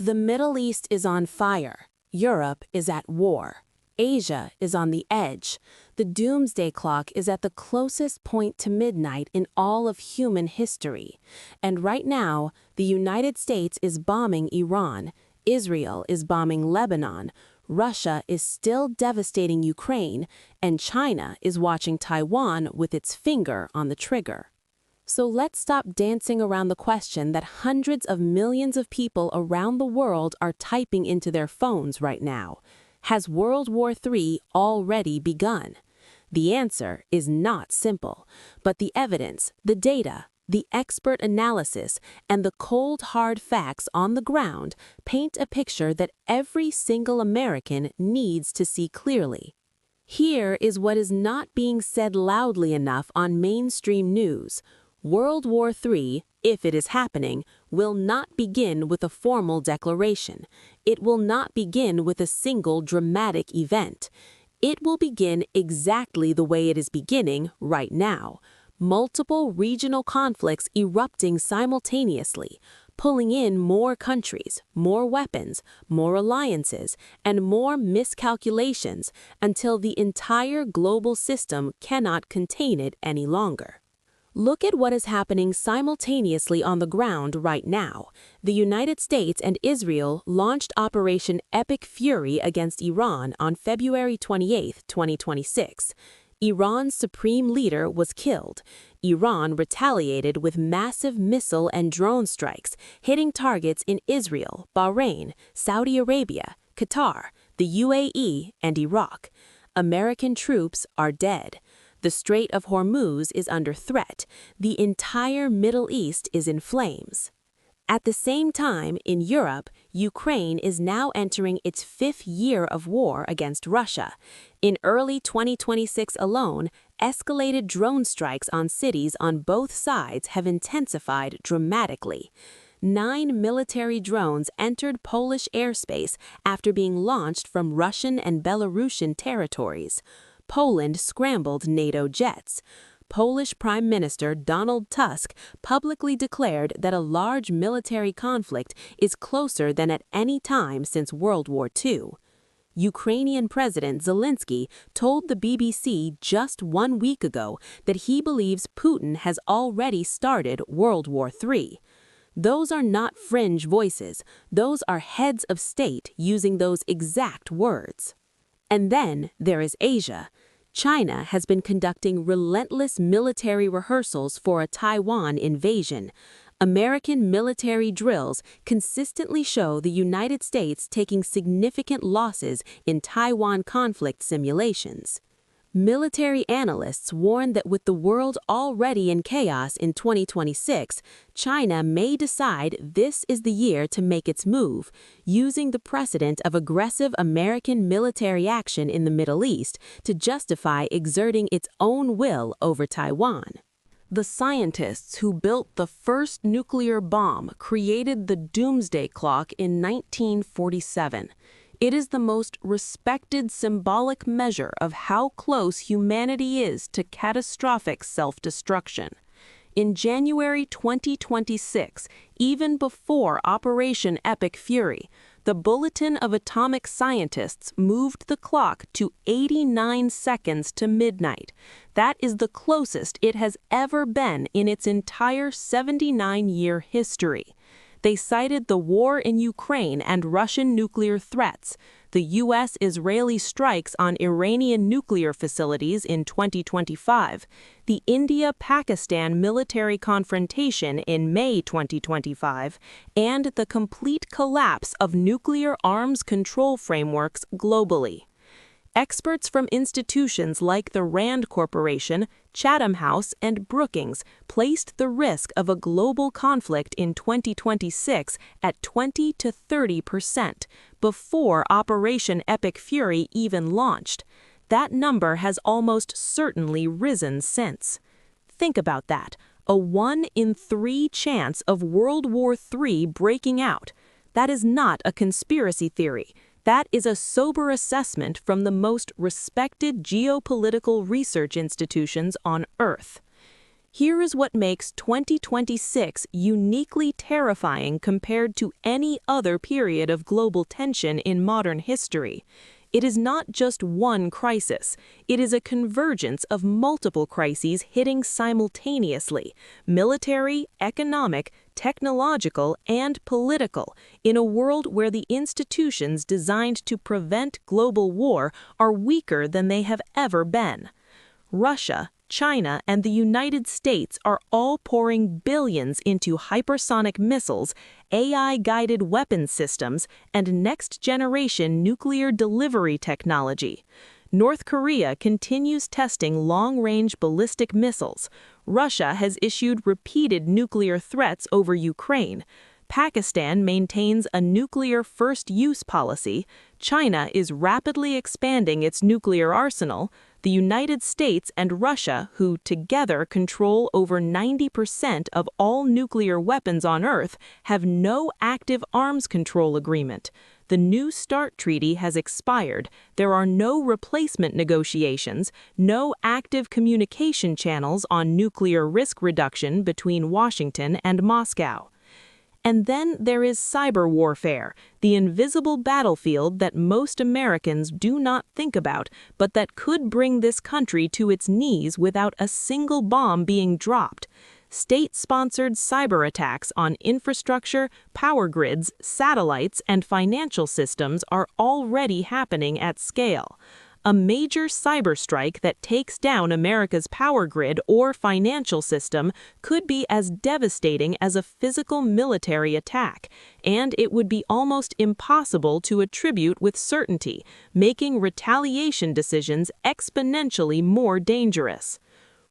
The Middle East is on fire. Europe is at war. Asia is on the edge. The Doomsday Clock is at the closest point to midnight in all of human history. And right now, the United States is bombing Iran. Israel is bombing Lebanon. Russia is still devastating Ukraine. And China is watching Taiwan with its finger on the trigger. So let's stop dancing around the question that hundreds of millions of people around the world are typing into their phones right now. Has World War III already begun? The answer is not simple, but the evidence, the data, the expert analysis, and the cold hard facts on the ground paint a picture that every single American needs to see clearly. Here is what is not being said loudly enough on mainstream news. World War III, if it is happening, will not begin with a formal declaration. It will not begin with a single dramatic event. It will begin exactly the way it is beginning right now. Multiple regional conflicts erupting simultaneously, pulling in more countries, more weapons, more alliances, and more miscalculations until the entire global system cannot contain it any longer. Look at what is happening simultaneously on the ground right now. The United States and Israel launched Operation Epic Fury against Iran on February 28, 2026. Iran's supreme leader was killed. Iran retaliated with massive missile and drone strikes, hitting targets in Israel, Bahrain, Saudi Arabia, Qatar, the UAE, and Iraq. American troops are dead. The Strait of Hormuz is under threat. The entire Middle East is in flames. At the same time, in Europe, Ukraine is now entering its fifth year of war against Russia. In early 2026 alone, escalated drone strikes on cities on both sides have intensified dramatically. 9 military drones entered Polish airspace after being launched from Russian and Belarusian territories. Poland scrambled NATO jets. Polish Prime Minister Donald Tusk publicly declared that a large military conflict is closer than at any time since World War II. Ukrainian President Zelensky told the BBC just 1 week ago that he believes Putin has already started World War III. Those are not fringe voices. Those are heads of state using those exact words. And then there is Asia. China has been conducting relentless military rehearsals for a Taiwan invasion. American military drills consistently show the United States taking significant losses in Taiwan conflict simulations. Military analysts warn that with the world already in chaos in 2026, China may decide this is the year to make its move, using the precedent of aggressive American military action in the Middle East to justify exerting its own will over Taiwan. The scientists who built the first nuclear bomb created the Doomsday Clock in 1947. It is the most respected symbolic measure of how close humanity is to catastrophic self-destruction. In January 2026, even before Operation Epic Fury, the Bulletin of Atomic Scientists moved the clock to 89 seconds to midnight. That is the closest it has ever been in its entire 79-year history. They cited the war in Ukraine and Russian nuclear threats, the U.S.-Israeli strikes on Iranian nuclear facilities in 2025, the India-Pakistan military confrontation in May 2025, and the complete collapse of nuclear arms control frameworks globally. Experts from institutions like the Rand Corporation, Chatham House, and Brookings placed the risk of a global conflict in 2026 at 20 to 30% before Operation Epic Fury even launched. That number has almost certainly risen since. Think about that, a 1 in 3 chance of World War III breaking out. That is not a conspiracy theory. That is a sober assessment from the most respected geopolitical research institutions on Earth. Here is what makes 2026 uniquely terrifying compared to any other period of global tension in modern history. It is not just one crisis. It is a convergence of multiple crises hitting simultaneously: military, economic, technological, and political, in a world where the institutions designed to prevent global war are weaker than they have ever been. Russia, China, and the United States are all pouring billions into hypersonic missiles, AI-guided weapons systems, and next-generation nuclear delivery technology. North Korea continues testing long-range ballistic missiles. Russia has issued repeated nuclear threats over Ukraine. Pakistan maintains a nuclear first-use policy. China is rapidly expanding its nuclear arsenal. The United States and Russia, who together control over 90% of all nuclear weapons on Earth, have no active arms control agreement. The New START treaty has expired. There are no replacement negotiations, no active communication channels on nuclear risk reduction between Washington and Moscow. And then there is cyber warfare, the invisible battlefield that most Americans do not think about, but that could bring this country to its knees without a single bomb being dropped. State-sponsored cyber attacks on infrastructure, power grids, satellites, and financial systems are already happening at scale. A major cyber strike that takes down America's power grid or financial system could be as devastating as a physical military attack, and it would be almost impossible to attribute with certainty, making retaliation decisions exponentially more dangerous.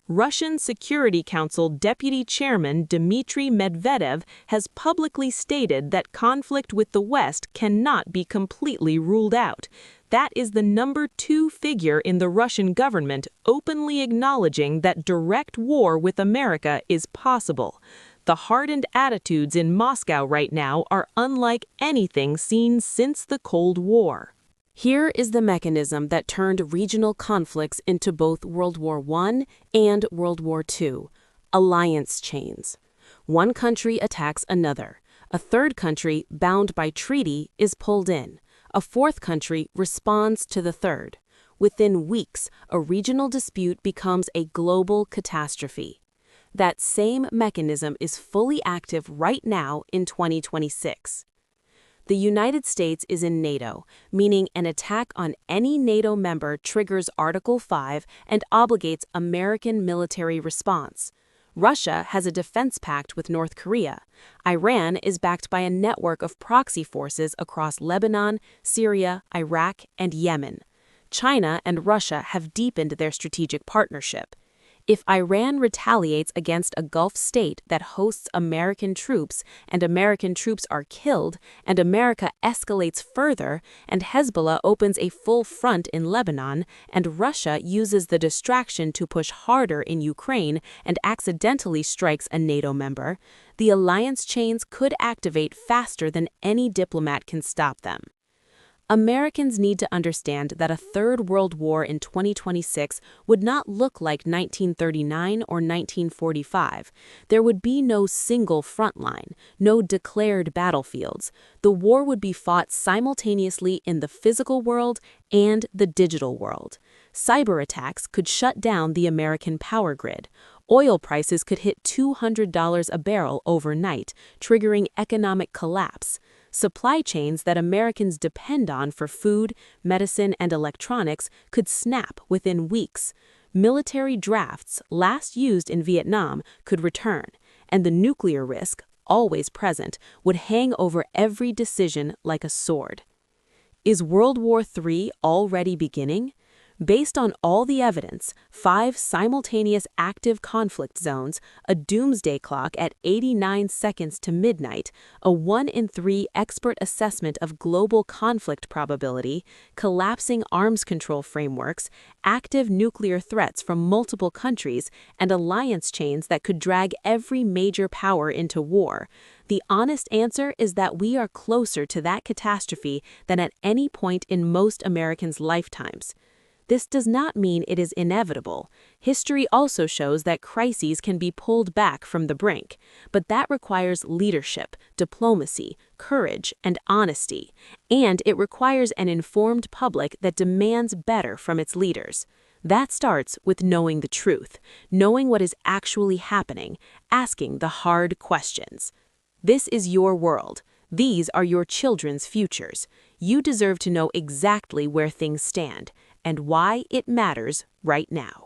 Russian Security Council Deputy Chairman Dmitry Medvedev has publicly stated that conflict with the West cannot be completely ruled out. That is the number 2 figure in the Russian government openly acknowledging that direct war with America is possible. The hardened attitudes in Moscow right now are unlike anything seen since the Cold War. Here is the mechanism that turned regional conflicts into both World War I and World War II: alliance chains. One country attacks another. A third country, bound by treaty, is pulled in. A fourth country responds to the third. Within weeks, a regional dispute becomes a global catastrophe. That same mechanism is fully active right now in 2026. The United States is in NATO, meaning an attack on any NATO member triggers Article 5 and obligates American military response. Russia has a defense pact with North Korea. Iran is backed by a network of proxy forces across Lebanon, Syria, Iraq, and Yemen. China and Russia have deepened their strategic partnership. If Iran retaliates against a Gulf state that hosts American troops, and American troops are killed, and America escalates further, and Hezbollah opens a full front in Lebanon, and Russia uses the distraction to push harder in Ukraine and accidentally strikes a NATO member, the alliance chains could activate faster than any diplomat can stop them. Americans need to understand that a third world war in 2026 would not look like 1939 or 1945. There would be no single front line, no declared battlefields. The war would be fought simultaneously in the physical world and the digital world. Cyber attacks could shut down the American power grid. Oil prices could hit $200 a barrel overnight, triggering economic collapse. Supply chains that Americans depend on for food, medicine, and electronics could snap within weeks. Military drafts, last used in Vietnam, could return, and the nuclear risk, always present, would hang over every decision like a sword. Is World War III already beginning? Based on all the evidence, 5 simultaneous active conflict zones, a doomsday clock at 89 seconds to midnight, a 1 in 3 expert assessment of global conflict probability, collapsing arms control frameworks, active nuclear threats from multiple countries, and alliance chains that could drag every major power into war, the honest answer is that we are closer to that catastrophe than at any point in most Americans' lifetimes. This does not mean it is inevitable. History also shows that crises can be pulled back from the brink, but that requires leadership, diplomacy, courage, and honesty, and it requires an informed public that demands better from its leaders. That starts with knowing the truth, knowing what is actually happening, asking the hard questions. This is your world. These are your children's futures. You deserve to know exactly where things stand and why it matters right now.